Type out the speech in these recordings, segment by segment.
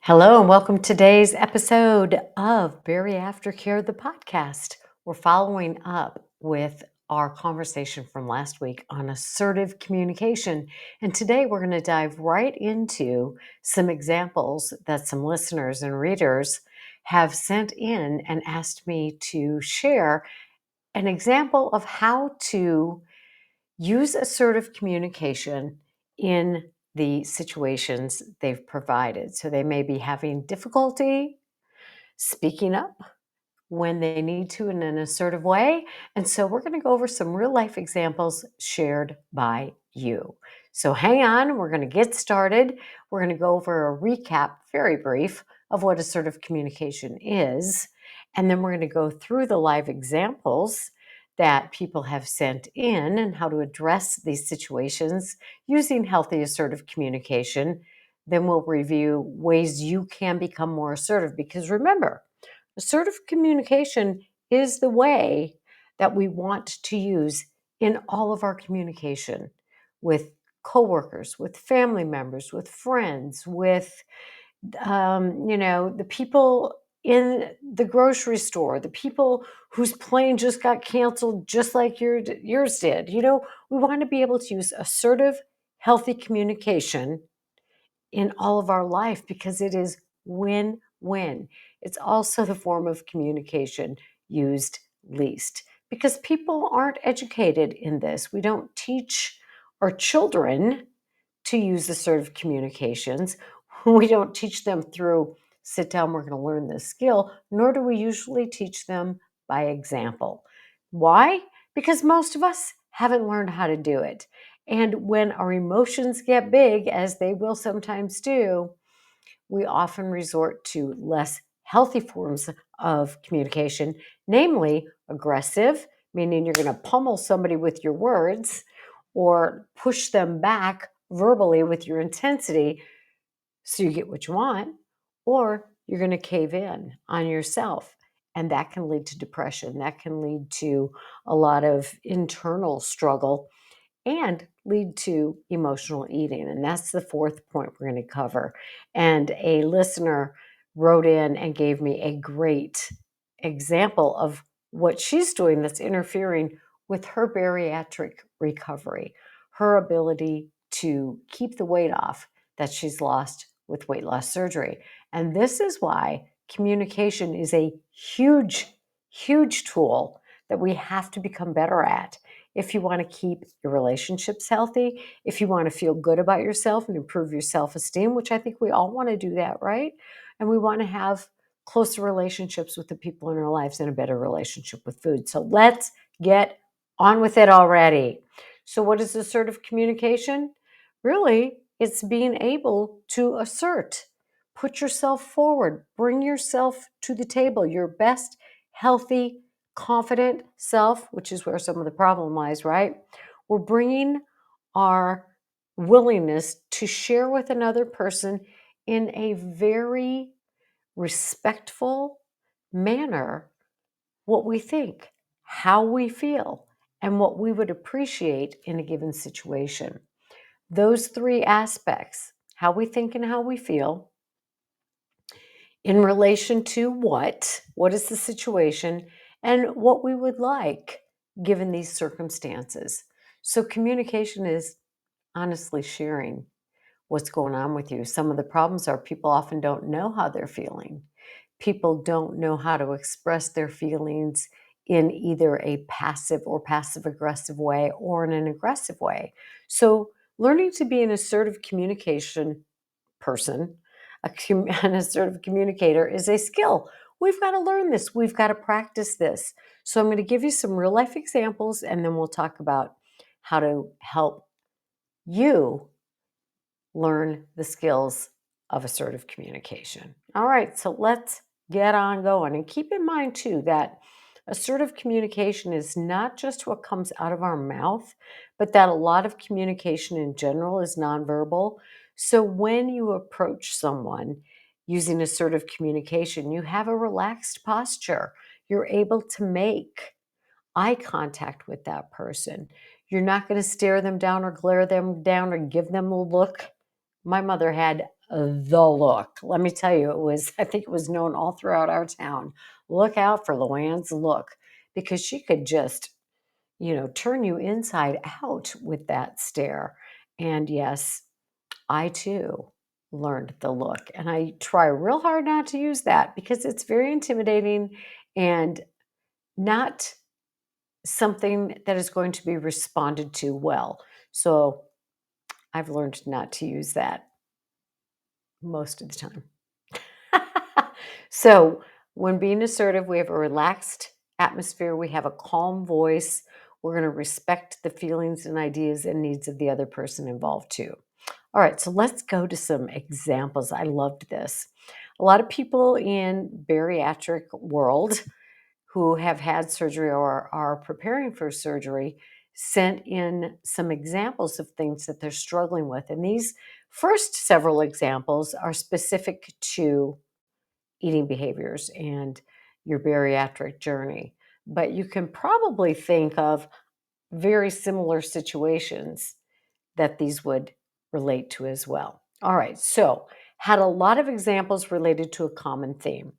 Hello, and welcome to today's episode of Berry Aftercare, the podcast. We're following up with our conversation from last week on assertive communication. And today we're going to dive right into some examples that some listeners and readers have sent in and asked me to share an example of how to use assertive communication in the situations they've provided. So they may be having difficulty speaking up when they need to in an assertive way. And so we're going to go over some real life examples shared by you. So hang on, we're going to get started. We're going to go over a recap, very brief, of what assertive communication is. And then we're going to go through the live examples that people have sent in and how to address these situations using healthy assertive communication. Then we'll review ways you can become more assertive because remember, assertive communication is the way that we want to use in all of our communication with coworkers, with family members, with friends, with the people in the grocery store, the people whose plane just got canceled, just like yours did. We want to be able to use assertive, healthy communication in all of our life because it is win-win. It's also the form of communication used least because people aren't educated in this. We don't teach our children to use assertive communications. We don't teach them through sit down, we're going to learn this skill, nor do we usually teach them by example. Why? Because most of us haven't learned how to do it. And when our emotions get big, as they will sometimes do, we often resort to less healthy forms of communication, namely aggressive, meaning you're going to pummel somebody with your words or push them back verbally with your intensity so you get what you want, or you're going to cave in on yourself. And that can lead to depression. That can lead to a lot of internal struggle and lead to emotional eating. And that's the fourth point we're going to cover. And a listener wrote in and gave me a great example of what she's doing that's interfering with her bariatric recovery, her ability to keep the weight off that she's lost with weight loss surgery. And this is why communication is a huge, huge tool that we have to become better at if you want to keep your relationships healthy, if you want to feel good about yourself and improve your self-esteem, which I think we all want to do that, right? And we want to have closer relationships with the people in our lives and a better relationship with food. So let's get on with it already. So what is assertive communication? Really, it's being able to assert, put yourself forward, bring yourself to the table, your best, healthy, confident self, which is where some of the problem lies, right? We're bringing our willingness to share with another person in a very respectful manner what we think, how we feel, and what we would appreciate in a given situation. Those three aspects, how we think and how we feel, in relation to what is the situation, and what we would like given these circumstances. So communication is honestly sharing what's going on with you. Some of the problems are people often don't know how they're feeling. People don't know how to express their feelings in either a passive or passive aggressive way or in an aggressive way. So learning to be an assertive communication person, an assertive communicator is a skill. We've got to learn this. We've got to practice this. So I'm going to give you some real life examples and then we'll talk about how to help you learn the skills of assertive communication. All right, so let's get on going. And keep in mind too that assertive communication is not just what comes out of our mouth, but that a lot of communication in general is nonverbal. So when you approach someone using assertive communication, you have a relaxed posture. You're able to make eye contact with that person. You're not going to stare them down or glare them down or give them a look. My mother had the look. Let me tell you, I think it was known all throughout our town. Look out for Luann's look, because she could just, turn you inside out with that stare. And yes, I too learned the look, and I try real hard not to use that because it's very intimidating and not something that is going to be responded to well. So I've learned not to use that most of the time. So when being assertive, we have a relaxed atmosphere, we have a calm voice, we're going to respect the feelings and ideas and needs of the other person involved too. All right, so let's go to some examples. I loved this. A lot of people in bariatric world who have had surgery or are preparing for surgery sent in some examples of things that they're struggling with. And these first several examples are specific to eating behaviors and your bariatric journey. But you can probably think of very similar situations that these would relate to as well. All right, so had a lot of examples related to a common theme.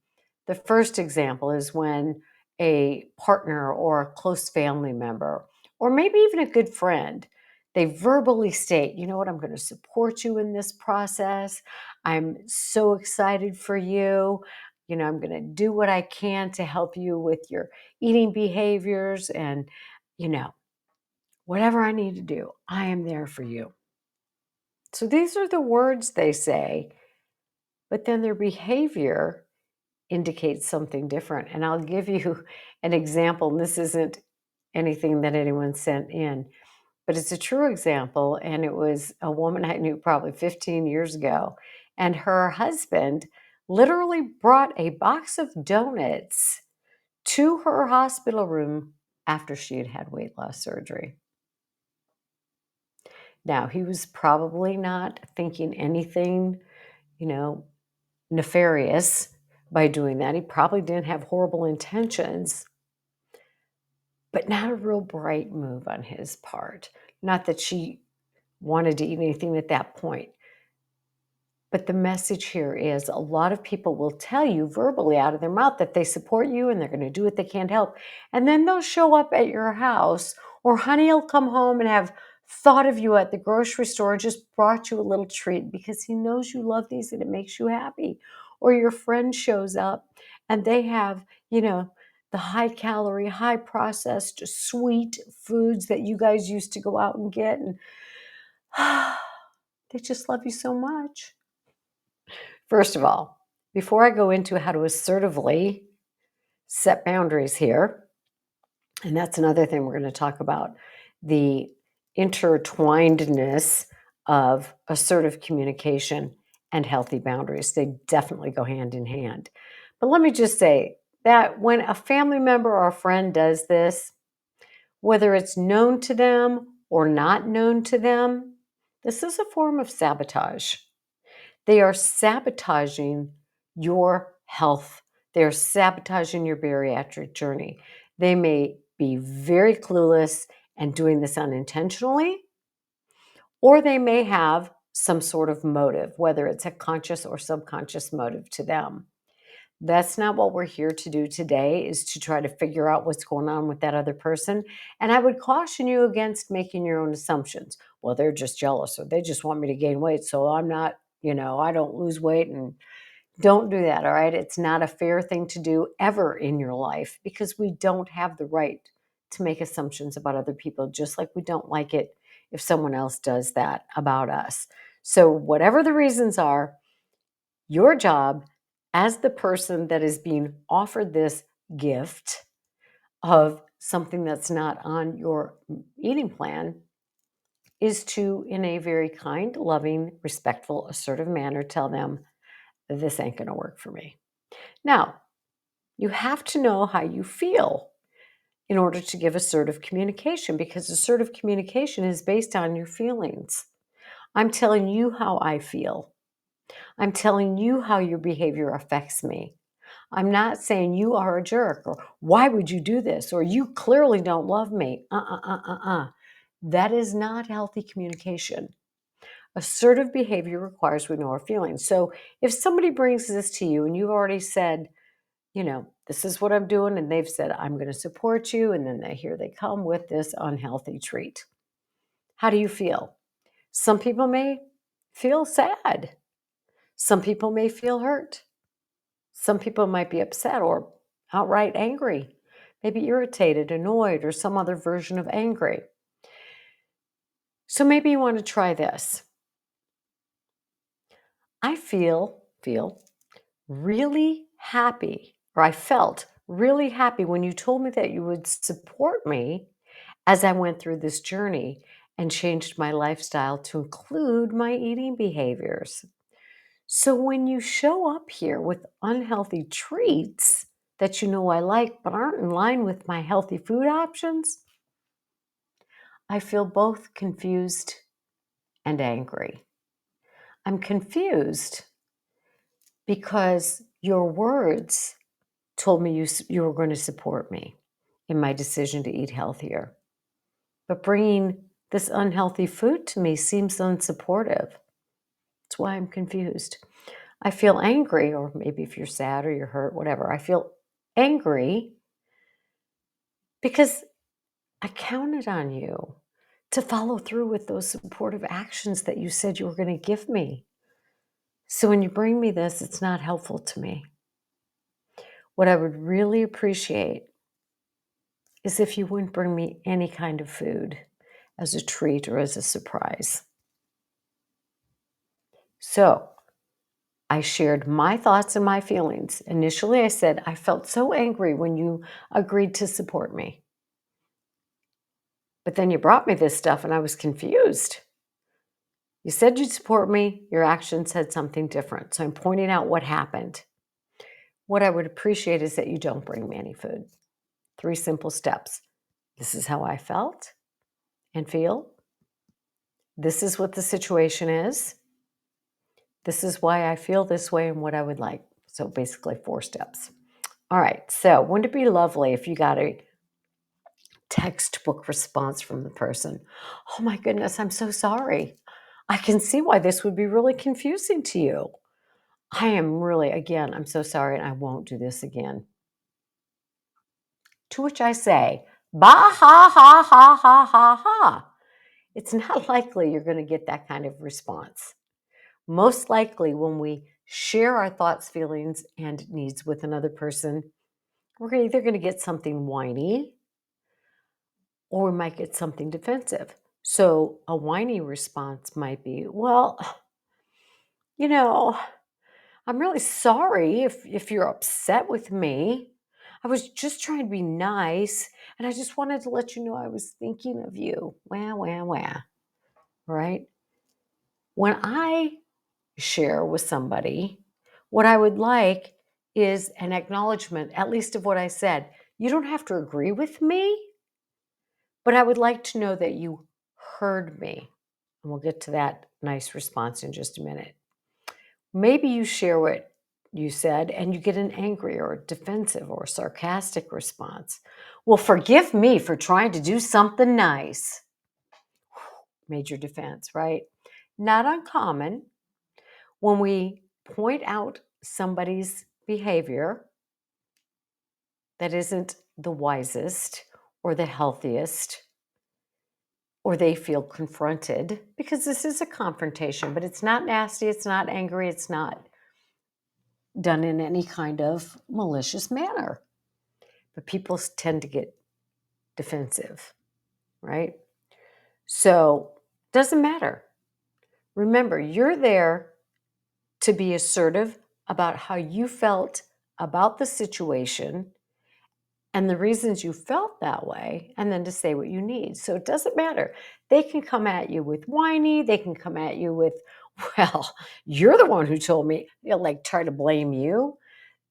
The first example is when a partner or a close family member, or maybe even a good friend, they verbally state, you know what, I'm going to support you in this process. I'm so excited for you. I'm going to do what I can to help you with your eating behaviors and, you know, whatever I need to do, I am there for you. So these are the words they say, but then their behavior indicates something different. And I'll give you an example. And this isn't anything that anyone sent in, but it's a true example. And it was a woman I knew probably 15 years ago. And her husband literally brought a box of donuts to her hospital room after she had had weight loss surgery. Now, he was probably not thinking anything, you know, nefarious by doing that. He probably didn't have horrible intentions, but not a real bright move on his part. Not that she wanted to eat anything at that point. But the message here is a lot of people will tell you verbally out of their mouth that they support you and they're going to do what they can to help. And then they'll show up at your house, or honey will come home and have thought of you at the grocery store and just brought you a little treat because he knows you love these and it makes you happy. Or your friend shows up and they have, the high calorie, high processed, sweet foods that you guys used to go out and get. And they just love you so much. First of all, before I go into how to assertively set boundaries here, and that's another thing we're going to talk about, the intertwinedness of assertive communication and healthy boundaries. They definitely go hand in hand. But let me just say that when a family member or a friend does this, whether it's known to them or not known to them, this is a form of sabotage. They are sabotaging your health. They're sabotaging your bariatric journey. They may be very clueless and doing this unintentionally, or they may have some sort of motive, whether it's a conscious or subconscious motive to them. That's not what we're here to do today, is to try to figure out what's going on with that other person. And I would caution you against making your own assumptions. Well, they're just jealous or they just want me to gain weight. So I'm not, I don't lose weight, and don't do that. All right. It's not a fair thing to do ever in your life because we don't have the right to make assumptions about other people, just like we don't like it if someone else does that about us. So, whatever the reasons are, your job as the person that is being offered this gift of something that's not on your eating plan is to, in a very kind, loving, respectful, assertive manner, tell them, this ain't going to work for me. Now, you have to know how you feel in order to give assertive communication, because assertive communication is based on your feelings. I'm telling you how I feel. I'm telling you how your behavior affects me. I'm not saying you are a jerk or why would you do this or you clearly don't love me. That is not healthy communication. Assertive behavior requires we know our feelings. So if somebody brings this to you and you've already said, this is what I'm doing, and they've said, I'm going to support you, and then here they come with this unhealthy treat. How do you feel? Some people may feel sad. Some people may feel hurt. Some people might be upset or outright angry, maybe irritated, annoyed, or some other version of angry. So maybe you want to try this. I feel really happy, or I felt really happy when you told me that you would support me as I went through this journey and changed my lifestyle to include my eating behaviors. So when you show up here with unhealthy treats that you know I like but aren't in line with my healthy food options, I feel both confused and angry. I'm confused because your words told me you were going to support me in my decision to eat healthier. But bringing this unhealthy food to me seems unsupportive. That's why I'm confused. I feel angry, or maybe if you're sad or you're hurt, whatever, I feel angry because I counted on you to follow through with those supportive actions that you said you were going to give me. So when you bring me this, it's not helpful to me. What I would really appreciate is if you wouldn't bring me any kind of food as a treat or as a surprise. So I shared my thoughts and my feelings. Initially, I said, I felt so angry when you agreed to support me. But then you brought me this stuff and I was confused. You said you'd support me. Your actions said something different. So I'm pointing out what happened. What I would appreciate is that you don't bring me any food. 3 simple steps. This is how I felt and feel. This is what the situation is. This is why I feel this way and what I would like. So basically 4 steps. All right. So wouldn't it be lovely if you got a textbook response from the person? Oh my goodness, I'm so sorry. I can see why this would be really confusing to you. I am really, again, I'm so sorry and I won't do this again. To which I say, bah, ha, ha, ha, ha, ha, ha. It's not likely you're going to get that kind of response. Most likely, when we share our thoughts, feelings, and needs with another person, we're either going to get something whiny or we might get something defensive. So a whiny response might be, well, you know, I'm really sorry if you're upset with me. I was just trying to be nice, and I just wanted to let you know I was thinking of you. Wah, wah, wah. Right? When I share with somebody, what I would like is an acknowledgement, at least of what I said. You don't have to agree with me, but I would like to know that you heard me. And we'll get to that nice response in just a minute. Maybe you share what you said and you get an angry or defensive or sarcastic response. Well, forgive me for trying to do something nice. Major defense, right? Not uncommon when we point out somebody's behavior that isn't the wisest or the healthiest, or they feel confronted, because this is a confrontation, but it's not nasty, it's not angry, it's not done in any kind of malicious manner. But people tend to get defensive, right? So, doesn't matter. Remember, you're there to be assertive about how you felt about the situation and the reasons you felt that way, and then to say what you need. So it doesn't matter. They can come at you with whiny, they can come at you with, well, you're the one who told me, like try to blame you.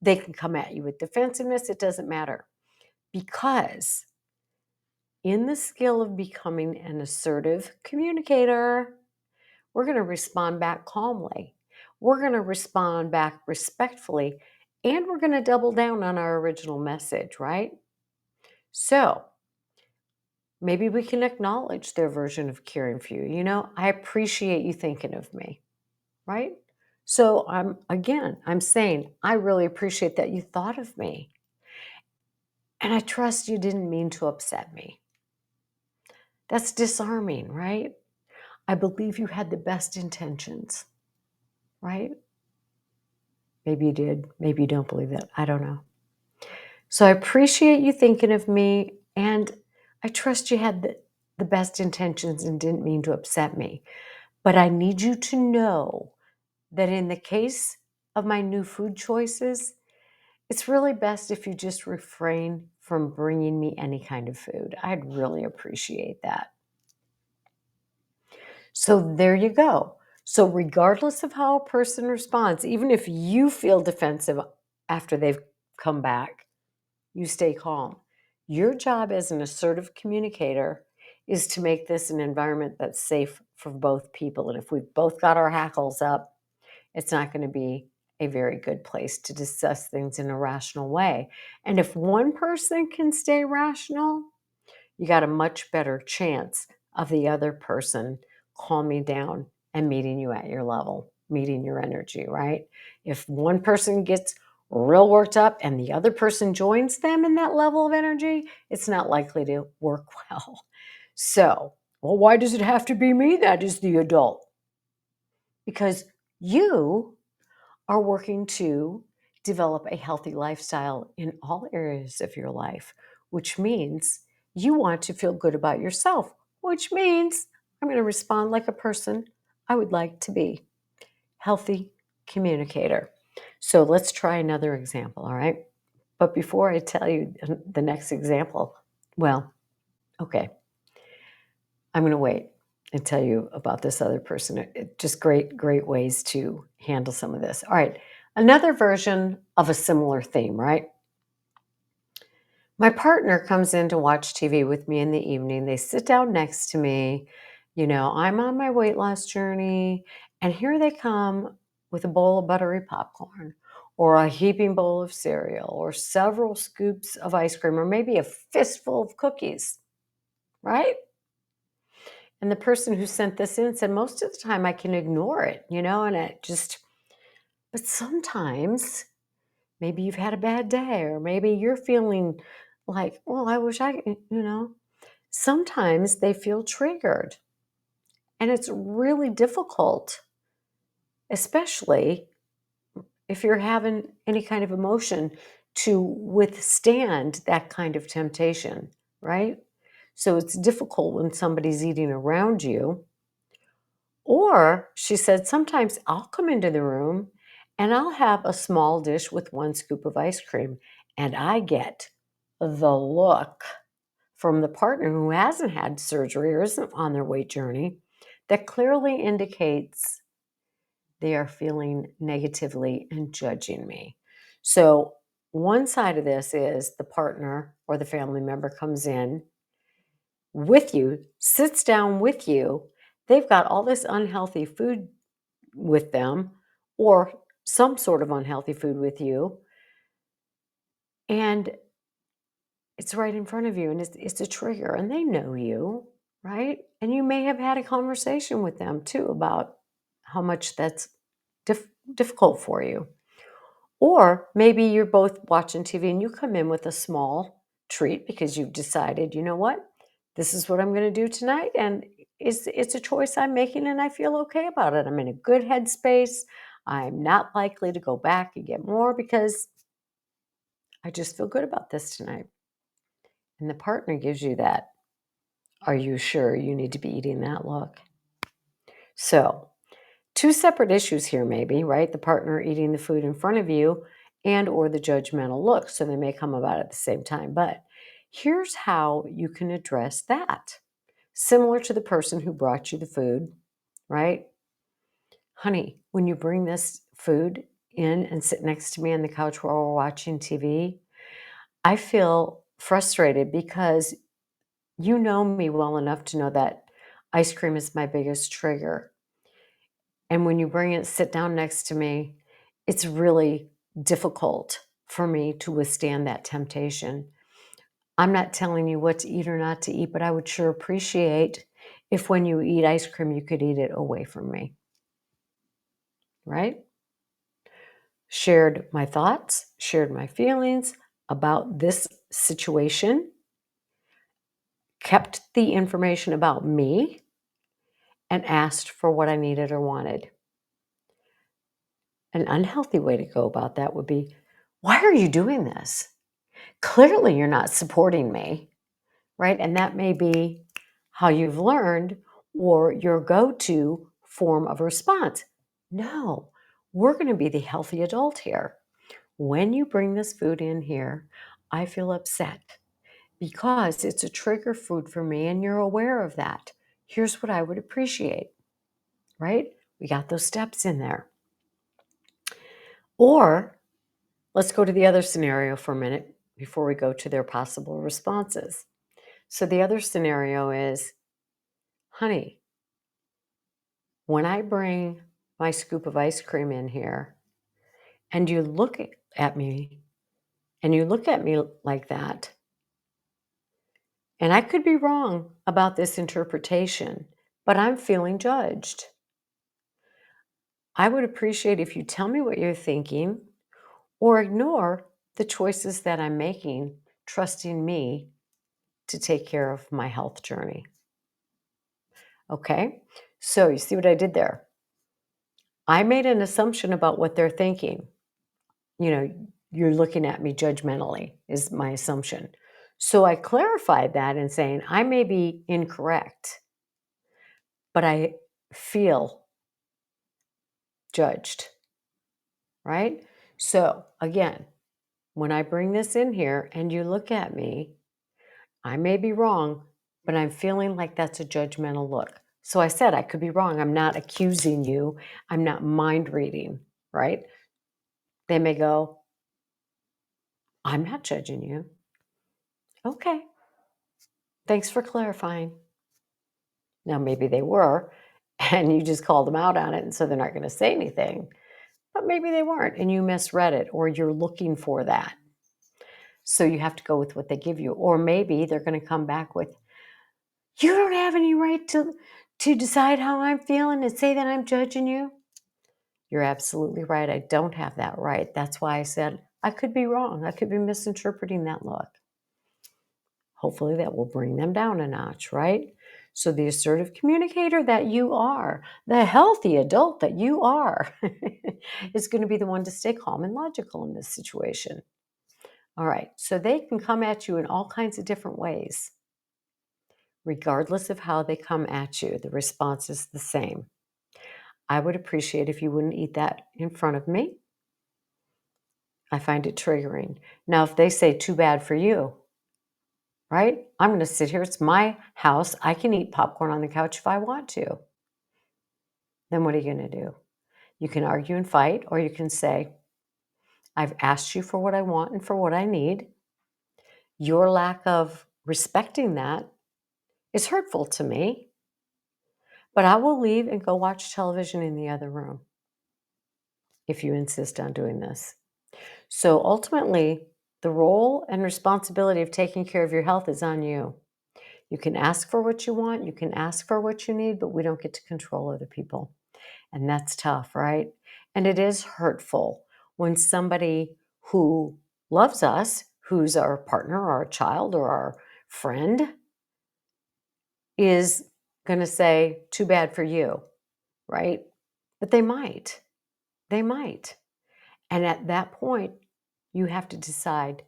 They can come at you with defensiveness. It doesn't matter. Because in the skill of becoming an assertive communicator, we're going to respond back calmly. We're going to respond back respectfully, and we're going to double down on our original message, right? So Maybe we can acknowledge their version of caring for you. I appreciate you thinking of me, right? So I'm saying, I really appreciate that you thought of me. And I trust you didn't mean to upset me. That's disarming, right? I believe you had the best intentions, right? Maybe you did. Maybe you don't believe that. I don't know. So I appreciate you thinking of me, and I trust you had the best intentions and didn't mean to upset me. But I need you to know that in the case of my new food choices, it's really best if you just refrain from bringing me any kind of food. I'd really appreciate that. So there you go. So, regardless of how a person responds, even if you feel defensive after they've come back, you stay calm. Your job as an assertive communicator is to make this an environment that's safe for both people. And if we've both got our hackles up, it's not going to be a very good place to discuss things in a rational way. And if one person can stay rational, you got a much better chance of the other person calming down and meeting you at your level, meeting your energy, right? If one person gets real worked up and the other person joins them in that level of energy, it's not likely to work well. So, well, why does it have to be me that is the adult? Because you are working to develop a healthy lifestyle in all areas of your life, which means you want to feel good about yourself, which means I'm going to respond like a person I would like to be. Healthy communicator. So let's try another example, all right? But before I tell you the next example, well, okay, I'm going to wait and tell you about this other person. Just great ways to handle some of this. All right. Another version of a similar theme, right? My partner comes in to watch TV with me in the evening. They sit down next to me. I'm on my weight loss journey, and here they come with a bowl of buttery popcorn, or a heaping bowl of cereal, or several scoops of ice cream, or maybe a fistful of cookies, right? And the person who sent this in said, most of the time I can ignore it, and but sometimes maybe you've had a bad day, or maybe you're feeling like, well, I wish sometimes they feel triggered. And it's really difficult, especially if you're having any kind of emotion, to withstand that kind of temptation, right? So it's difficult when somebody's eating around you. Or she said, sometimes I'll come into the room and I'll have a small dish with one scoop of ice cream, and I get the look from the partner who hasn't had surgery or isn't on their weight journey that clearly indicates they are feeling negatively and judging me. So, one side of this is the partner or the family member comes in with you, sits down with you. They've got all this unhealthy food with them, or some sort of unhealthy food with you, and it's right in front of you, and it's a trigger, and they know you, right? And you may have had a conversation with them too about how much that's difficult for you. Or maybe you're both watching TV and you come in with a small treat because you've decided, you know what, this is what I'm going to do tonight, and it's a choice I'm making, and I feel okay about it. I'm in a good headspace. I'm not likely to go back and get more because I just feel good about this tonight. And the partner gives you that. Are you sure you need to be eating that look? So, two separate issues here maybe, right? The partner eating the food in front of you and or the judgmental look. So they may come about at the same time. But here's how you can address that. Similar to the person who brought you the food, right? Honey, when you bring this food in and sit next to me on the couch while we're watching TV, I feel frustrated because you know me well enough to know that ice cream is my biggest trigger. And when you bring it, sit down next to me, it's really difficult for me to withstand that temptation. I'm not telling you what to eat or not to eat, but I would sure appreciate if when you eat ice cream, you could eat it away from me, right? Shared my thoughts, shared my feelings about this situation, kept the information about me, and asked for what I needed or wanted. An unhealthy way to go about that would be, why are you doing this? Clearly, you're not supporting me, right? And that may be how you've learned or your go to form of response. No, we're going to be the healthy adult here. When you bring this food in here, I feel upset because it's a trigger food for me and you're aware of that. Here's what I would appreciate, right? We got those steps in there. Or let's go to the other scenario for a minute before we go to their possible responses. So the other scenario is, honey, when I bring my scoop of ice cream in here and you look at me and you look at me like that, and I could be wrong about this interpretation, but I'm feeling judged. I would appreciate if you tell me what you're thinking or ignore the choices that I'm making, trusting me to take care of my health journey. Okay? So you see what I did there? I made an assumption about what they're thinking. You're looking at me judgmentally, is my assumption. So I clarified that in saying, I may be incorrect, but I feel judged, right? So again, when I bring this in here and you look at me, I may be wrong, but I'm feeling like that's a judgmental look. So I said I could be wrong. I'm not accusing you. I'm not mind reading, right? They may go, I'm not judging you. Okay. Thanks for clarifying. Now, maybe they were, and you just called them out on it, and so they're not going to say anything. But maybe they weren't, and you misread it, or you're looking for that. So you have to go with what they give you. Or maybe they're going to come back with, you don't have any right to decide how I'm feeling and say that I'm judging you. You're absolutely right. I don't have that right. That's why I said I could be wrong. I could be misinterpreting that look. Hopefully that will bring them down a notch, right? So the assertive communicator that you are, the healthy adult that you are, is going to be the one to stay calm and logical in this situation. All right, so they can come at you in all kinds of different ways. Regardless of how they come at you, the response is the same. I would appreciate if you wouldn't eat that in front of me. I find it triggering. Now, if they say too bad for you, right? I'm going to sit here. It's my house. I can eat popcorn on the couch if I want to. Then what are you going to do? You can argue and fight, or you can say, I've asked you for what I want and for what I need. Your lack of respecting that is hurtful to me, but I will leave and go watch television in the other room if you insist on doing this. So ultimately, the role and responsibility of taking care of your health is on you. You can ask for what you want, you can ask for what you need, but we don't get to control other people. And that's tough, right? And it is hurtful when somebody who loves us, who's our partner or our child or our friend, is going to say, too bad for you, right? But they might. They might. And at that point, you have to decide,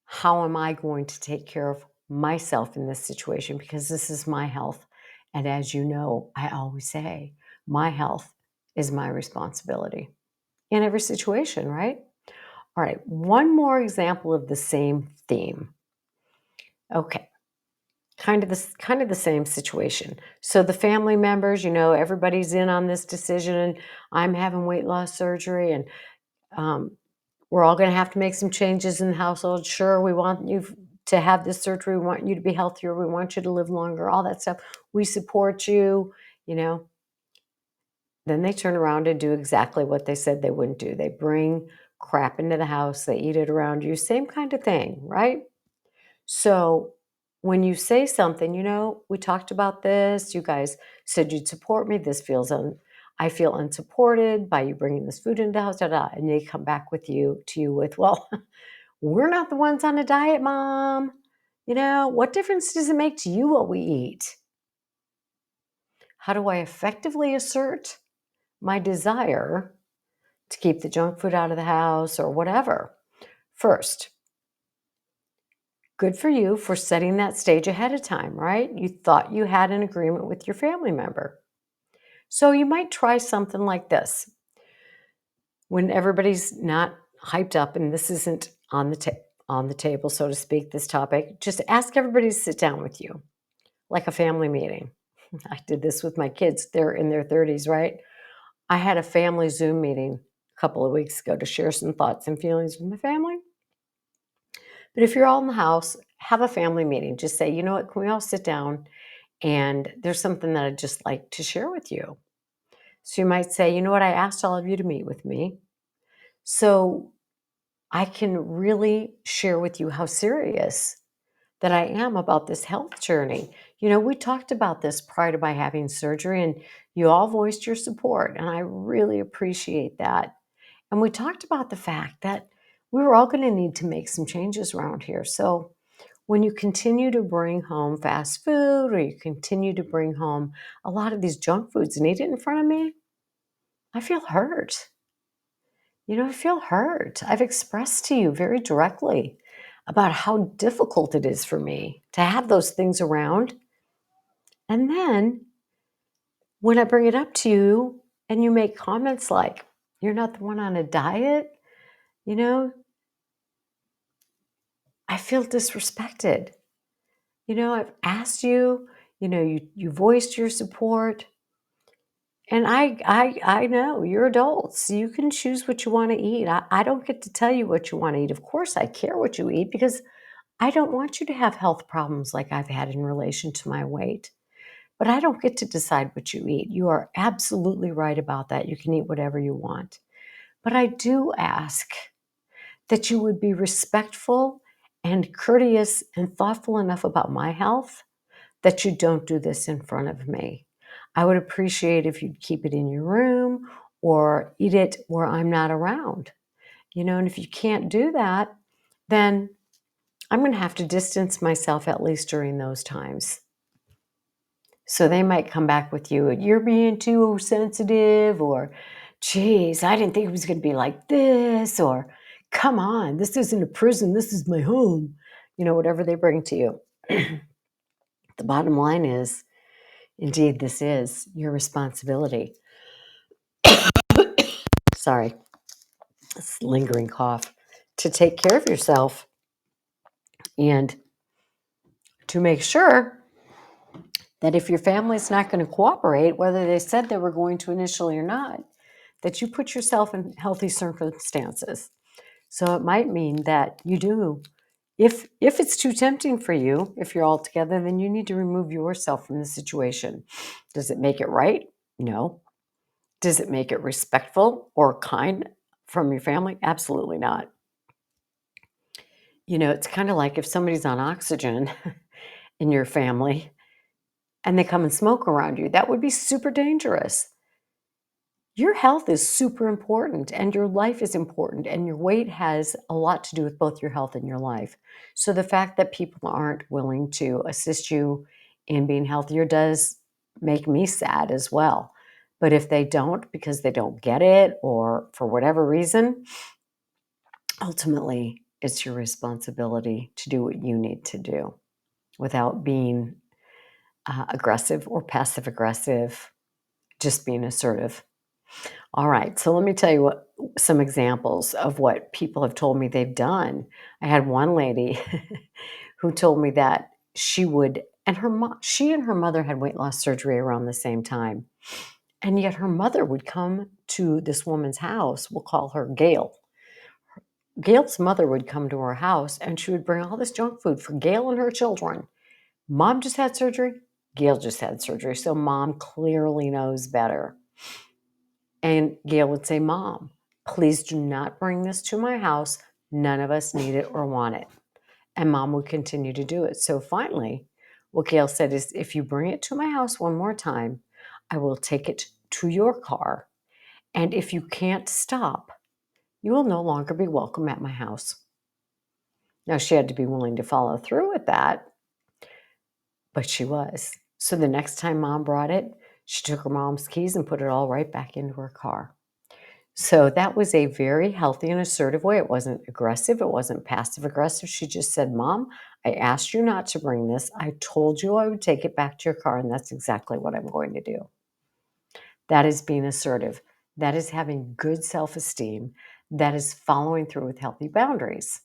how am I going to take care of myself in this situation? Because this is my health. And as you know, I always say, my health is my responsibility in every situation, right? All right, one more example of the same theme. Okay, kind of the same situation. So the family members, everybody's in on this decision, and I'm having weight loss surgery, and we're all going to have to make some changes in the household. Sure, we want you to have this surgery. We want you to be healthier. We want you to live longer, all that stuff. We support you, you know. Then they turn around and do exactly what they said they wouldn't do. They bring crap into the house. They eat it around you. Same kind of thing, right? So when you say something, we talked about this, you guys said you'd support me. I feel unsupported by you bringing this food into the house, da, da, and they come back to you with, well, we're not the ones on a diet, Mom. What difference does it make to you what we eat? How do I effectively assert my desire to keep the junk food out of the house or whatever? First, good for you for setting that stage ahead of time, right? You thought you had an agreement with your family member. So you might try something like this. When everybody's not hyped up and this isn't on the table, so to speak, this topic, just ask everybody to sit down with you, like a family meeting. I did this with my kids. They're in their 30s, right? I had a family Zoom meeting a couple of weeks ago to share some thoughts and feelings with my family. But if you're all in the house, have a family meeting. Just say, you know what, can we all sit down? And there's something that I'd just like to share with you. So you might say, you know what, I asked all of you to meet with me. So I can really share with you how serious that I am about this health journey. We talked about this prior to my having surgery, and you all voiced your support, and I really appreciate that. And we talked about the fact that we were all going to need to make some changes around here. So when you continue to bring home fast food or you continue to bring home a lot of these junk foods and eat it in front of me, I feel hurt. I feel hurt. I've expressed to you very directly about how difficult it is for me to have those things around. And then when I bring it up to you and you make comments like, you're not the one on a diet, you know, I feel disrespected. I've asked you, you voiced your support. And I know you're adults. You can choose what you want to eat. I don't get to tell you what you want to eat. Of course, I care what you eat because I don't want you to have health problems like I've had in relation to my weight. But I don't get to decide what you eat. You are absolutely right about that. You can eat whatever you want. But I do ask that you would be respectful and courteous and thoughtful enough about my health that you don't do this in front of me. I would appreciate if you'd keep it in your room or eat it where I'm not around. And if you can't do that, then I'm going to have to distance myself at least during those times. So they might come back with you, you're being too sensitive, or geez, I didn't think it was going to be like this, or come on, this isn't a prison, this is my home. Whatever they bring to you. The bottom line is, indeed, this is your responsibility. Sorry, this lingering cough. To take care of yourself and to make sure that if your family's not going to cooperate, whether they said they were going to initially or not, that you put yourself in healthy circumstances. So it might mean that you do. If it's too tempting for you, if you're all together, then you need to remove yourself from the situation. Does it make it right? No. Does it make it respectful or kind from your family? Absolutely not. It's kind of like if somebody's on oxygen in your family and they come and smoke around you, that would be super dangerous. Your health is super important and your life is important, and your weight has a lot to do with both your health and your life. So the fact that people aren't willing to assist you in being healthier does make me sad as well. But if they don't because they don't get it or for whatever reason, ultimately it's your responsibility to do what you need to do without being aggressive or passive aggressive, just being assertive. All right, so let me tell you some examples of what people have told me they've done. I had one lady who told me that she and her mother had weight loss surgery around the same time. And yet her mother would come to this woman's house. We'll call her Gail. Gail's mother would come to her house and she would bring all this junk food for Gail and her children. Mom just had surgery. Gail just had surgery. So mom clearly knows better. And Gail would say, Mom, please do not bring this to my house. None of us need it or want it. And mom would continue to do it. So finally, what Gail said is, if you bring it to my house one more time, I will take it to your car. And if you can't stop, you will no longer be welcome at my house. Now, she had to be willing to follow through with that, but she was. So the next time mom brought it, she took her mom's keys and put it all right back into her car. So that was a very healthy and assertive way. It wasn't aggressive. It wasn't passive aggressive. She just said, Mom, I asked you not to bring this. I told you I would take it back to your car, and that's exactly what I'm going to do. That is being assertive. That is having good self-esteem. That is following through with healthy boundaries.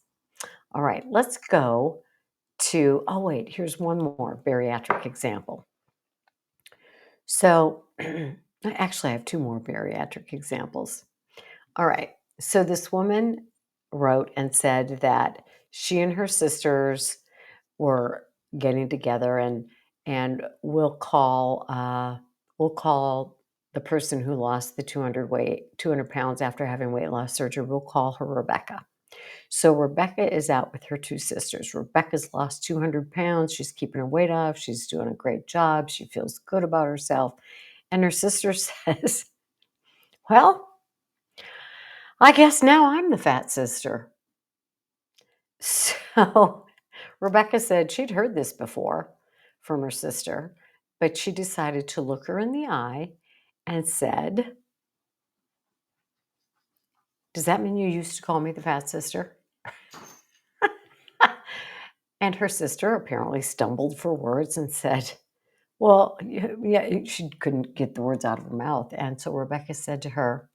All right, let's go to, oh, wait, here's one more bariatric example. So actually, I have two more bariatric examples. All right. So this woman wrote and said that she and her sisters were getting together, and we'll call the person who lost the 200 pounds after having weight loss surgery. We'll call her Rebecca. So Rebecca is out with her two sisters. Rebecca's lost 200 pounds. She's keeping her weight off. She's doing a great job. She feels good about herself. And her sister says, well, I guess now I'm the fat sister. So Rebecca said she'd heard this before from her sister, but she decided to look her in the eye and said, does that mean you used to call me the fat sister? And her sister apparently stumbled for words and said, well, yeah, she couldn't get the words out of her mouth. And so Rebecca said to her,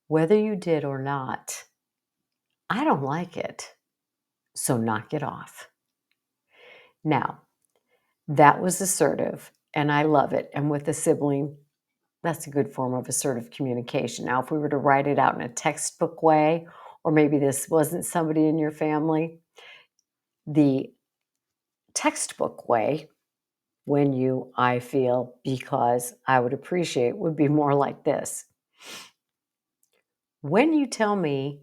whether you did or not, I don't like it, so knock it off. Now, that was assertive, and I love it. And with a sibling, that's a good form of assertive communication. Now, if we were to write it out in a textbook way, or maybe this wasn't somebody in your family, the textbook way, when you, I feel, because I would appreciate, would be more like this. When you tell me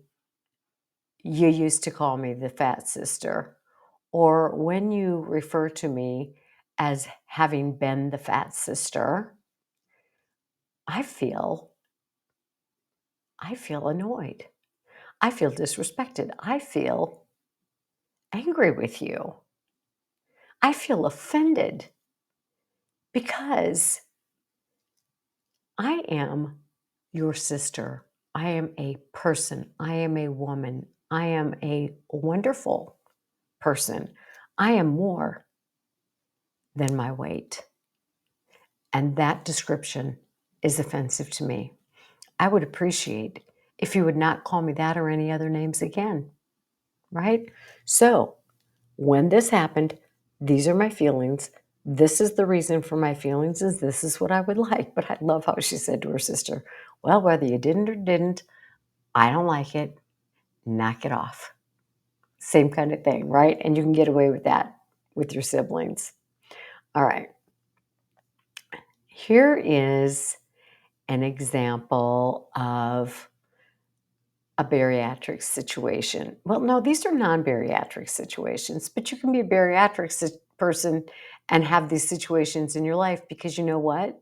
you used to call me the fat sister, or when you refer to me as having been the fat sister, I feel annoyed. I feel disrespected. I feel angry with you. I feel offended because I am your sister. I am a person. I am a woman. I am a wonderful person. I am more than my weight. And that description is offensive to me. I would appreciate if you would not call me that or any other names again, right? So when this happened, these are my feelings. This is the reason for my feelings, is this is what I would like. But I love how she said to her sister, well, whether you didn't or didn't, I don't like it. Knock it off. Same kind of thing, right? And you can get away with that with your siblings. All right. Here is an example of a bariatric situation. Well, no, these are non-bariatric situations, but you can be a bariatric person and have these situations in your life, because you know what?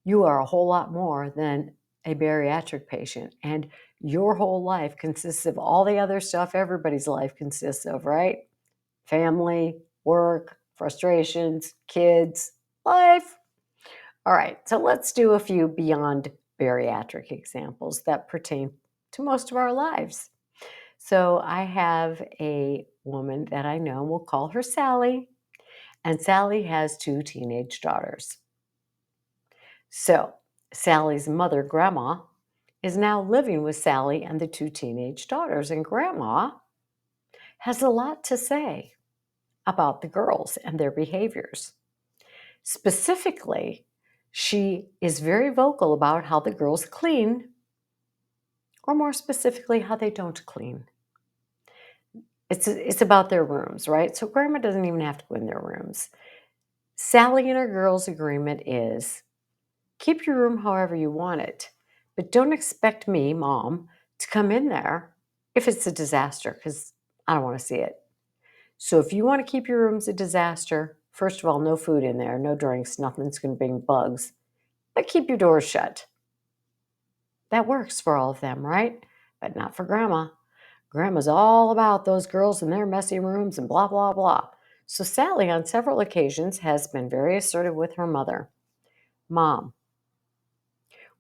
You are a whole lot more than a bariatric patient, and your whole life consists of all the other stuff everybody's life consists of, right? Family, work, frustrations, kids, life. All right, so let's do a few beyond bariatric examples that pertain to most of our lives. So I have a woman that I know, we'll call her Sally, and Sally has two teenage daughters. So Sally's mother, Grandma, is now living with Sally and the two teenage daughters, and Grandma has a lot to say about the girls and their behaviors. Specifically, she is very vocal about how the girls clean, or more specifically, how they don't clean. It's about their rooms, right? So Grandma doesn't even have to go in their rooms. Sally and her girls' agreement is keep your room however you want it, but don't expect me, Mom, to come in there if it's a disaster, because I don't want to see it. So if you want to keep your rooms a disaster, first of all, no food in there, no drinks, nothing's going to bring bugs, but keep your doors shut. That works for all of them, right? But not for Grandma. Grandma's all about those girls in their messy rooms and blah, blah, blah. So Sally, on several occasions, has been very assertive with her mother. Mom,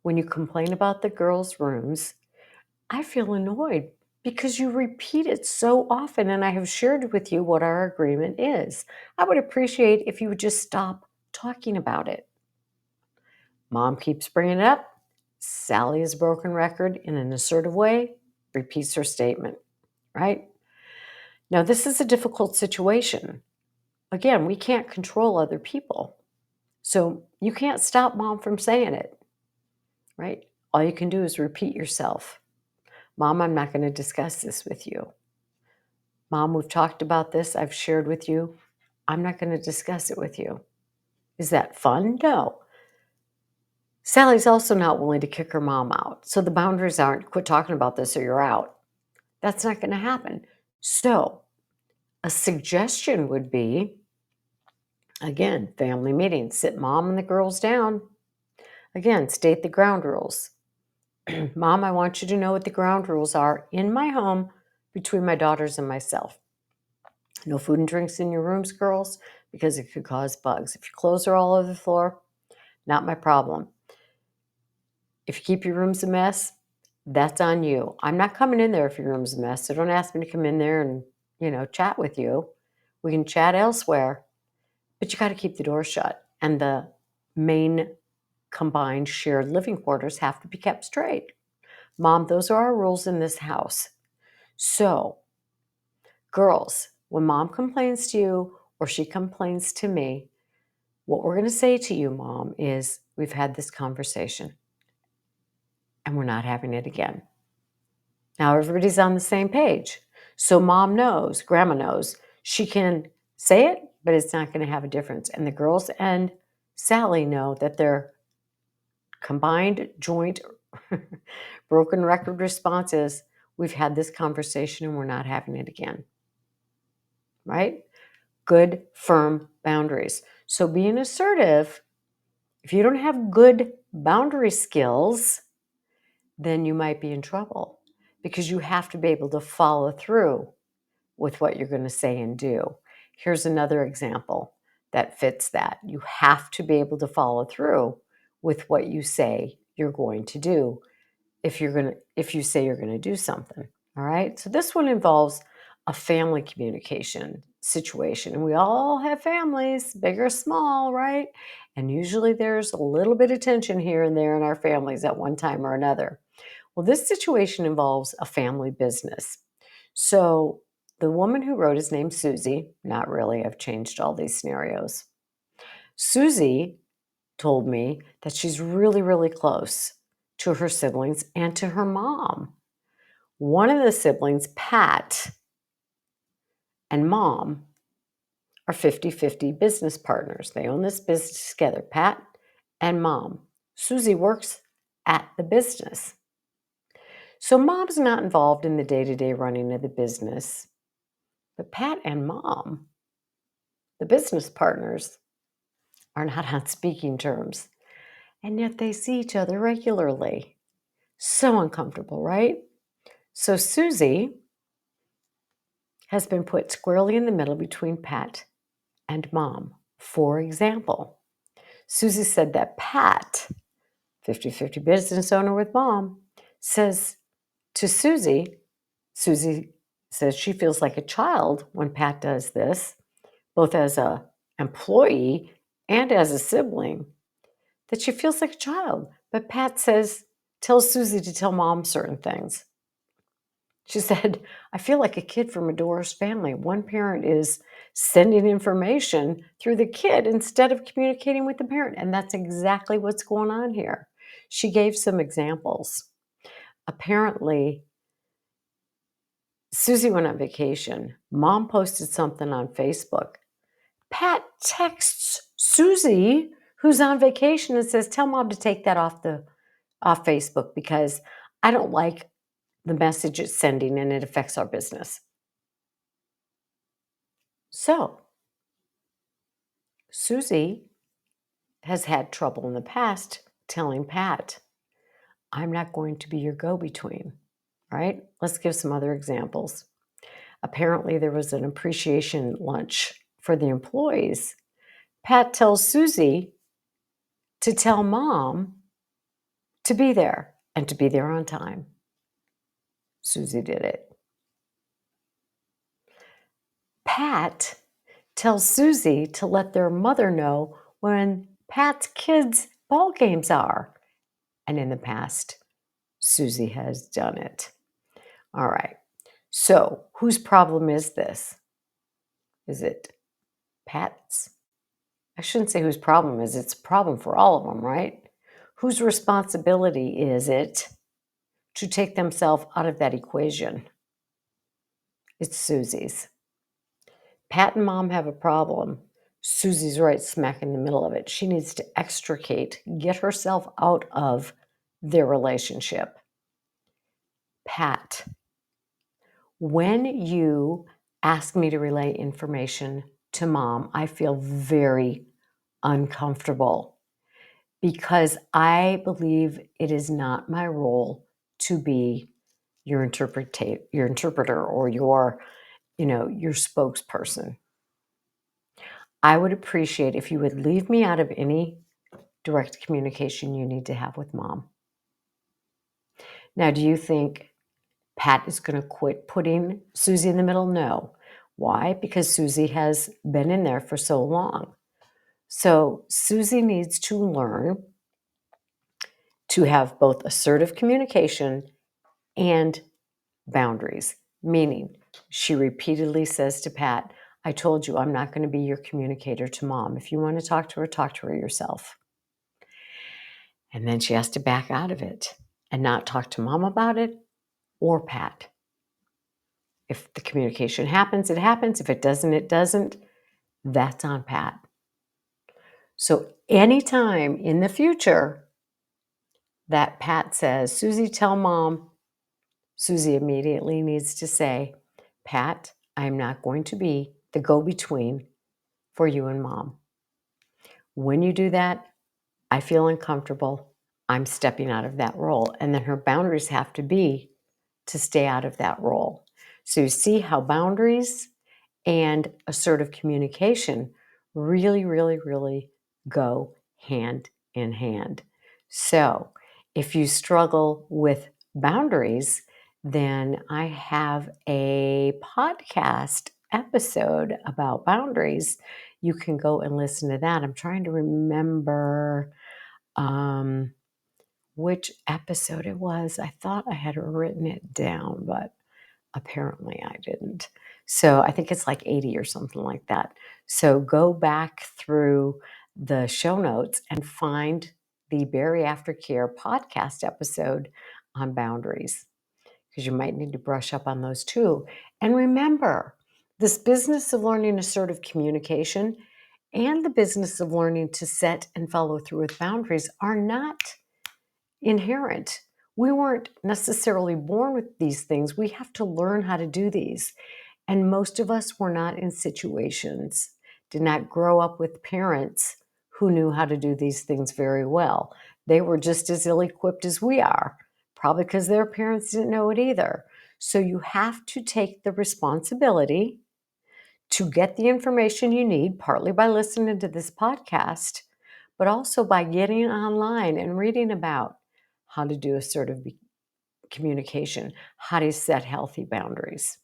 when you complain about the girls' rooms, I feel annoyed because you repeat it so often, and I have shared with you what our agreement is. I would appreciate if you would just stop talking about it. Mom keeps bringing it up. Sally is a broken record in an assertive way, repeats her statement, right? Now, this is a difficult situation. Again, we can't control other people. So you can't stop mom from saying it, right? All you can do is repeat yourself. Mom, I'm not going to discuss this with you. Mom, we've talked about this. I've shared with you. I'm not going to discuss it with you. Is that fun? No. Sally's also not willing to kick her mom out. So the boundaries aren't quit talking about this or you're out. That's not going to happen. So a suggestion would be, again, family meeting. Sit mom and the girls down. Again, state the ground rules. Mom, I want you to know what the ground rules are in my home between my daughters and myself. No food and drinks in your rooms, girls, because it could cause bugs. If your clothes are all over the floor, not my problem. If you keep your rooms a mess, that's on you. I'm not coming in there if your room's a mess, so don't ask me to come in there and, chat with you. We can chat elsewhere, but you got to keep the door shut. And the main combined shared living quarters have to be kept straight. Mom, those are our rules in this house. So, girls, when mom complains to you or she complains to me, what we're going to say to you, Mom, is we've had this conversation and we're not having it again. Now everybody's on the same page. So Mom knows, Grandma knows, she can say it, but it's not going to have a difference. And the girls and Sally know that their combined joint broken record response is we've had this conversation and we're not having it again. Right? Good, firm boundaries. So being assertive, if you don't have good boundary skills, then you might be in trouble because you have to be able to follow through with what you're going to say and do. Here's another example that fits that. You have to be able to follow through with what you say you're going to do if you say you're going to do something. All right? So this one involves a family communication situation. And we all have families, big or small, right? And usually there's a little bit of tension here and there in our families at one time or another. Well, this situation involves a family business. So the woman who wrote is named Susie. Not really, I've changed all these scenarios. Susie told me that she's really, really close to her siblings and to her mom. One of the siblings, Pat, and mom are 50-50 business partners. They own this business together, Pat and mom. Susie works at the business. So mom's not involved in the day-to-day running of the business, but Pat and mom, the business partners, are not on speaking terms, and yet they see each other regularly. So uncomfortable, right? So Susie has been put squarely in the middle between Pat and mom. For example, Susie said that Pat, 50-50 business owner with mom, says to Susie says she feels like a child when Pat does this, both as a employee and as a sibling, that she feels like a child. But Pat tells Susie to tell mom certain things. She said, I feel like a kid from a divorced family. One parent is sending information through the kid instead of communicating with the parent. And that's exactly what's going on here. She gave some examples. Apparently, Susie went on vacation. Mom posted something on Facebook. Pat texts Susie, who's on vacation, and says, tell mom to take that off Facebook because I don't like the message it's sending and it affects our business. So, Susie has had trouble in the past telling Pat, I'm not going to be your go between, right? Let's give some other examples. Apparently, there was an appreciation lunch for the employees. Pat tells Susie to tell mom to be there and to be there on time. Susie did it. Pat tells Susie to let their mother know when Pat's kids' ball games are. And in the past, Susie has done it. All right. So, whose problem is this? Is it Pat's? I shouldn't say whose problem is it. It's a problem for all of them, right? Whose responsibility is it to take themselves out of that equation? It's Susie's. Pat and mom have a problem. Susie's right smack in the middle of it. She needs to extricate, get herself out of their relationship. Pat, when you ask me to relay information to mom, I feel very uncomfortable because I believe it is not my role to be your interpreter or your spokesperson. I would appreciate if you would leave me out of any direct communication you need to have with mom. Now, do you think Pat is going to quit putting Susie in the middle? No. Why? Because Susie has been in there for so long. So Susie needs to learn to have both assertive communication and boundaries, meaning she repeatedly says to Pat, I told you I'm not going to be your communicator to mom. If you want to talk to her yourself. And then she has to back out of it and not talk to mom about it or Pat. If the communication happens, it happens. If it doesn't, it doesn't. That's on Pat. So anytime in the future that Pat says, Susie, tell mom, Susie immediately needs to say, Pat, I'm not going to be the go-between for you and mom. When you do that, I feel uncomfortable. I'm stepping out of that role. And then her boundaries have to be to stay out of that role. So you see how boundaries and assertive communication really, really, really go hand in hand. So if you struggle with boundaries, then I have a podcast episode about boundaries. You can go and listen to that. I'm trying to remember which episode it was. I thought I had written it down, but apparently I didn't. So I think it's like 80 or something like that. So go back through the show notes and find the Berry Aftercare podcast episode on boundaries, because you might need to brush up on those too. And remember, this business of learning assertive communication and the business of learning to set and follow through with boundaries are not inherent. We weren't necessarily born with these things. We have to learn how to do these. And most of us were not in situations, did not grow up with parents who knew how to do these things very well. They were just as ill equipped as we are, probably because their parents didn't know it either. So you have to take the responsibility to get the information you need, partly by listening to this podcast, but also by getting online and reading about how to do assertive communication, how to set healthy boundaries.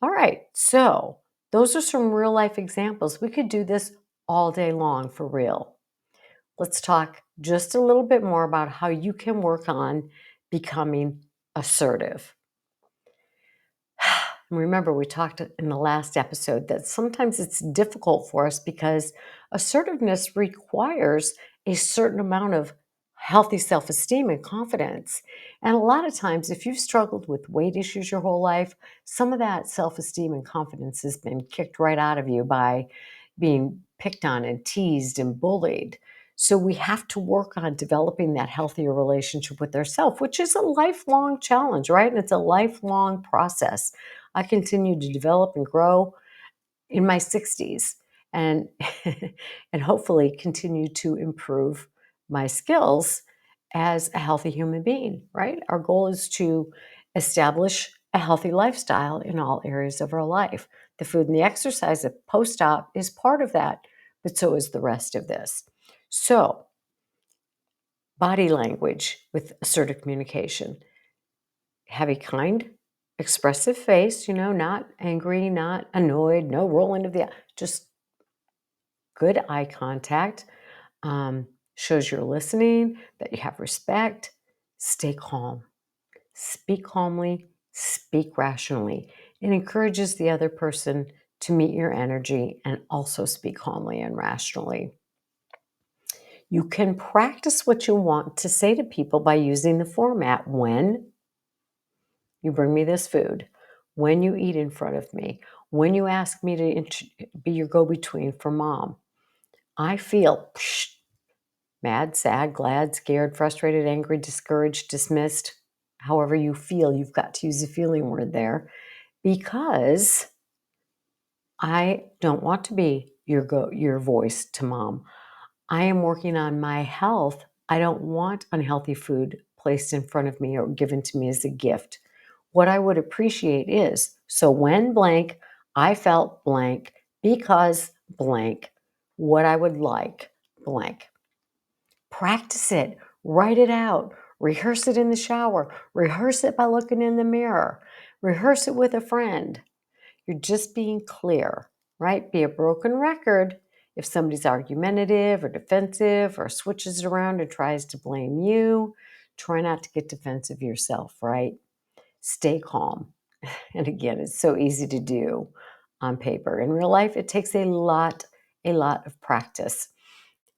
All right, so those are some real life examples. We could do this all day long for real. Let's talk just a little bit more about how you can work on becoming assertive. Remember, we talked in the last episode that sometimes it's difficult for us because assertiveness requires a certain amount of healthy self-esteem and confidence. And a lot of times, if you've struggled with weight issues your whole life, some of that self-esteem and confidence has been kicked right out of you by being picked on and teased and bullied. So we have to work on developing that healthier relationship with ourselves, which is a lifelong challenge, right? And it's a lifelong process. I continue to develop and grow in my 60s and and hopefully continue to improve my skills as a healthy human being, right? Our goal is to establish a healthy lifestyle in all areas of our life. The food and the exercise at post-op is part of that, but so is the rest of this. So, body language with assertive communication. Have a kind, expressive face, not angry, not annoyed, no rolling of the eye, just good eye contact. Shows you're listening, that you have respect. Stay calm. Speak calmly, speak rationally. It encourages the other person to meet your energy and also speak calmly and rationally. You can practice what you want to say to people by using the format when you bring me this food, when you eat in front of me, when you ask me to be your go-between for mom. I feel mad, sad, glad, scared, frustrated, angry, discouraged, dismissed. However you feel, you've got to use a feeling word there because I don't want to be your voice to mom. I am working on my health. I don't want unhealthy food placed in front of me or given to me as a gift. What I would appreciate is, so when blank, I felt blank because blank, what I would like blank. Practice it, write it out, rehearse it in the shower, rehearse it by looking in the mirror, rehearse it with a friend. You're just being clear, right? Be a broken record if somebody's argumentative or defensive or switches it around and tries to blame you. Try not to get defensive yourself, right? Stay calm. And again, it's so easy to do on paper. In real life, it takes a lot of practice.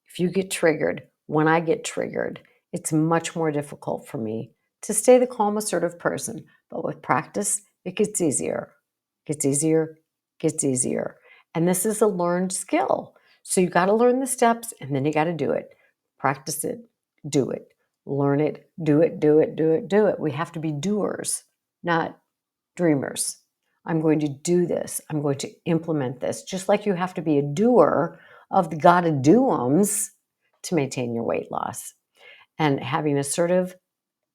If you get triggered, when I get triggered, it's much more difficult for me to stay the calm, assertive person. But with practice, it gets easier, gets easier, gets easier. And this is a learned skill. So you got to learn the steps and then you got to do it. Practice it, do it, learn it, do it, do it, do it, do it. We have to be doers, not dreamers. I'm going to do this. I'm going to implement this. Just like you have to be a doer of the gotta do'ems to maintain your weight loss. And having assertive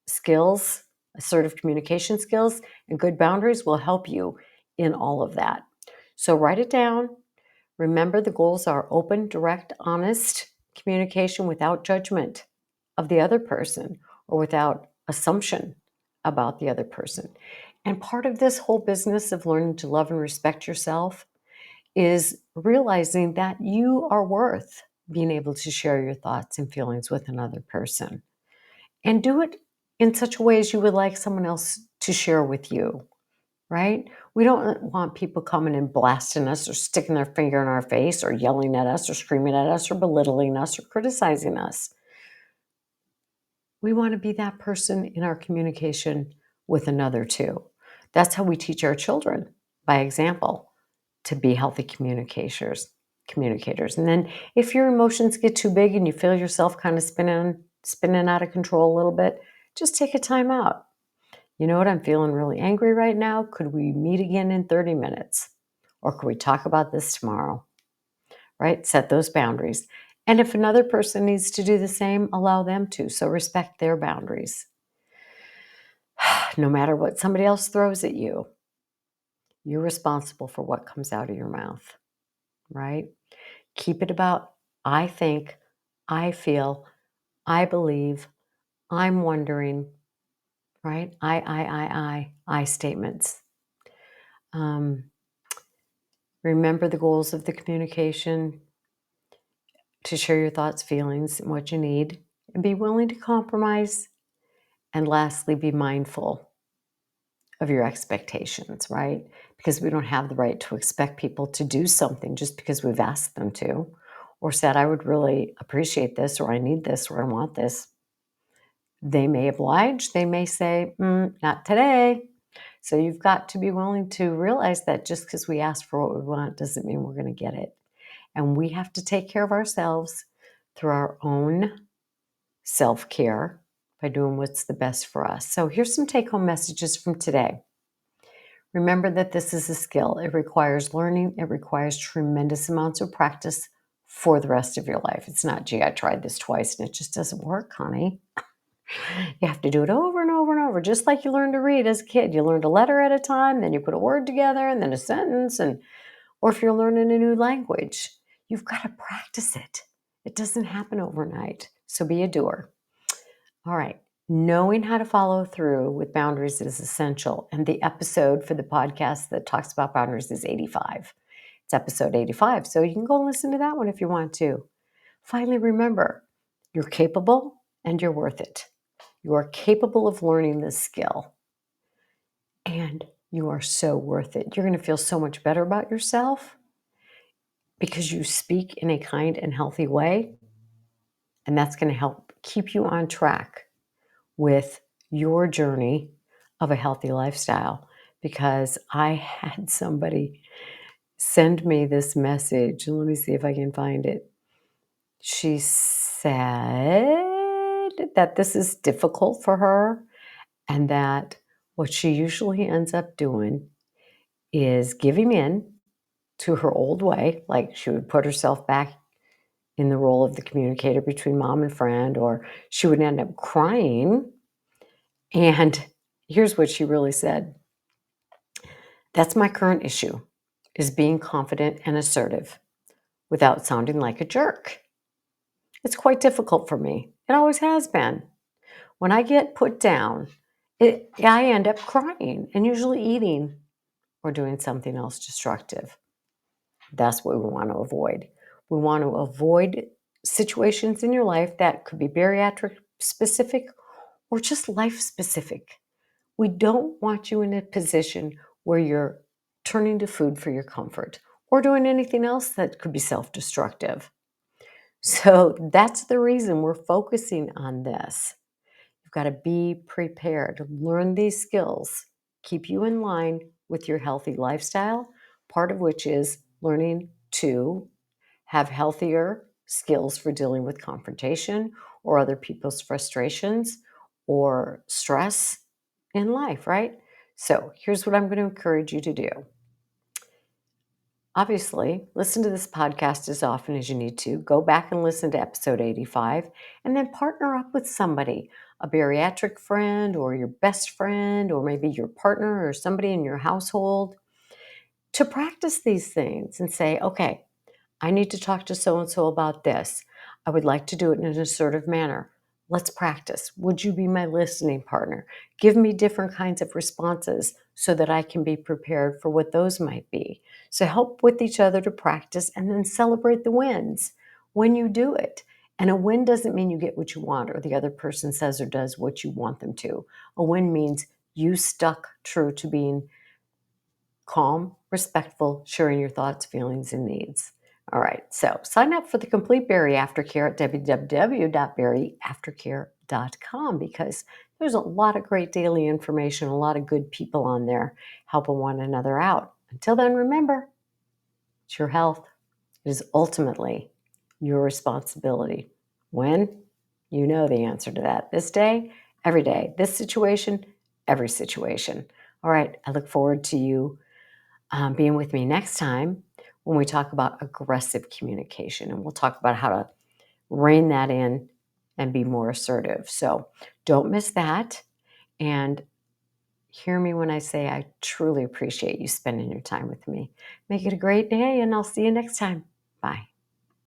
skills, assertive communication skills, and good boundaries will help you in all of that. So write it down. Remember, the goals are open, direct, honest communication without judgment of the other person or without assumption about the other person. And part of this whole business of learning to love and respect yourself is realizing that you are worth being able to share your thoughts and feelings with another person. And do it in such a way as you would like someone else to share with you, right? We don't want people coming and blasting us or sticking their finger in our face or yelling at us or screaming at us or belittling us or criticizing us. We want to be that person in our communication with another too. That's how we teach our children, by example, to be healthy communicators. And then if your emotions get too big and you feel yourself kind of spinning out of control a little bit, just take a time out. You know what? I'm feeling really angry right now. Could we meet again in 30 minutes? Or could we talk about this tomorrow? Right? Set those boundaries. And if another person needs to do the same, allow them to. So respect their boundaries. No matter what somebody else throws at you, you're responsible for what comes out of your mouth, right? Keep it about I think, I feel, I believe, I'm wondering, right? I statements. Remember the goals of the communication, to share your thoughts, feelings, and what you need, and be willing to compromise. And lastly, be mindful of your expectations, right? Because we don't have the right to expect people to do something just because we've asked them to, or said, I would really appreciate this, or I need this, or I want this. They may oblige, they may say, not today. So you've got to be willing to realize that just because we ask for what we want doesn't mean we're going to get it. And we have to take care of ourselves through our own self-care by doing what's the best for us. So here's some take-home messages from today. Remember that this is a skill. It requires learning. It requires tremendous amounts of practice for the rest of your life. It's not, gee, I tried this twice and it just doesn't work, honey. You have to do it over and over and over, just like you learn to read as a kid. You learned a letter at a time, then you put a word together, and then a sentence, or if you're learning a new language, you've got to practice it. It doesn't happen overnight. So be a doer. All right. Knowing how to follow through with boundaries is essential. And the episode for the podcast that talks about boundaries is 85. It's episode 85. So you can go listen to that one if you want to. Finally, remember, you're capable and you're worth it. You are capable of learning this skill. And you are so worth it. You're going to feel so much better about yourself because you speak in a kind and healthy way. And that's going to help keep you on track with your journey of a healthy lifestyle. Because I had somebody send me this message, and let me see if I can find it. She said that this is difficult for her, and that what she usually ends up doing is giving in to her old way. Like, she would put herself back in the role of the communicator between mom and friend, or she would end up crying. And here's what she really said. That's my current issue, is being confident and assertive without sounding like a jerk. It's quite difficult for me. It always has been. When I get put down, I end up crying and usually eating or doing something else destructive. That's what we want to avoid. We want to avoid situations in your life that could be bariatric specific or just life specific. We don't want you in a position where you're turning to food for your comfort or doing anything else that could be self-destructive. So that's the reason we're focusing on this. You've got to be prepared, learn these skills, keep you in line with your healthy lifestyle, part of which is learning to have healthier skills for dealing with confrontation or other people's frustrations or stress in life, right? So here's what I'm going to encourage you to do. Obviously, listen to this podcast as often as you need to. Go back and listen to episode 85, and then partner up with somebody, a bariatric friend or your best friend, or maybe your partner or somebody in your household, to practice these things and say, okay, I need to talk to so-and-so about this. I would like to do it in an assertive manner. Let's practice. Would you be my listening partner? Give me different kinds of responses so that I can be prepared for what those might be. So help with each other to practice and then celebrate the wins when you do it. And a win doesn't mean you get what you want or the other person says or does what you want them to. A win means you stuck true to being calm, respectful, sharing your thoughts, feelings, and needs. All right, so sign up for the complete Berry Aftercare at www.berryaftercare.com because there's a lot of great daily information, a lot of good people on there helping one another out. Until then, remember, it's your health. It is ultimately your responsibility. When? You know the answer to that. This day, every day. This situation, every situation. All right, I look forward to you being with me next time when we talk about aggressive communication. And we'll talk about how to rein that in and be more assertive. So don't miss that. And hear me when I say I truly appreciate you spending your time with me. Make it a great day, and I'll see you next time. Bye.